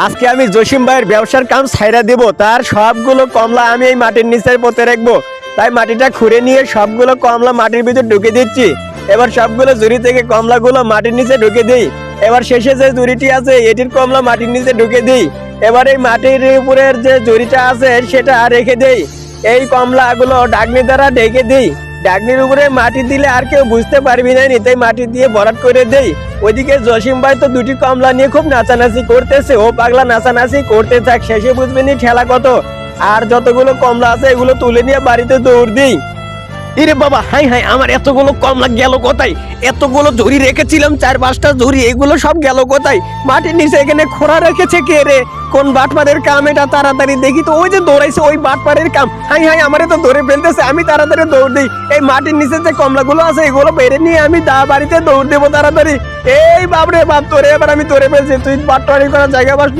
আজকে আমি জসিম ভাইয়ের ব্যবসার কাম ছাইরা দেব। তার সবগুলো কমলা আমি এই মাটির নিচে পুঁতে রাখবো। তাই মাটিটা খুঁড়ে নিয়ে সবগুলো কমলা মাটির ভিতর ঢুকে দিচ্ছি। এবার সবগুলো ঝুড়ি থেকে কমলাগুলো মাটির নিচে ঢুকে দিই। এবার শেষে যে ঝুড়িটি আছে এটির কমলা মাটির নিচে ঢুকে দিই। এবার এই মাটির উপরের যে ঝুড়িটা আছে সেটা রেখে দেই। এই কমলাগুলো ঢাকনি দ্বারা ঢেকে দিই। ঢাকনির উপরে মাটি দিলে আর কেউ বুঝতে পারবি না, তাই মাটি দিয়ে ভরাট করে দেই। ওইদিকে জসিম ভাই তো দুটি কমলা নিয়ে খুব নাচানাচি করতেছে। ও পাগলা নাচানাচি করতে থাক, শেষে বুঝবে নি ঠেলা কত। আর যতগুলো কমলা আছে এগুলো তুলে নিয়ে বাড়িতে দৌড় দিই। ইরে বাবা, হাই হাই, আমার এতগুলো কমলা গেল কোথায়? এতগুলো ঝুড়ি রেখেছিলাম, 4-5টা ঝুড়ি, এগুলো সব গেল কোথায়? মাটির নিচে এখানে খোঁড়া রেখেছে কে রে? কোন বাটপারের কাম এটা? তাড়াতাড়ি দেখি তো। ওই যে দৌড়াইছে, ওই বাটপারের কাম। হাই হাই, আমারে তো ধরে ফেলতেছে। আমি তাড়াতাড়ি দৌড় দিই। এই মাটির নিচে যে কমলাগুলো আছে এগুলো বেড়ে নিয়ে আমি বাড়িতে দৌড় দেবো তাড়াতাড়ি। এই বাপরে বাপ, তোরে এবার আমি ধরে ফেলছি। তুই বাটপারি করার জায়গা পাস না।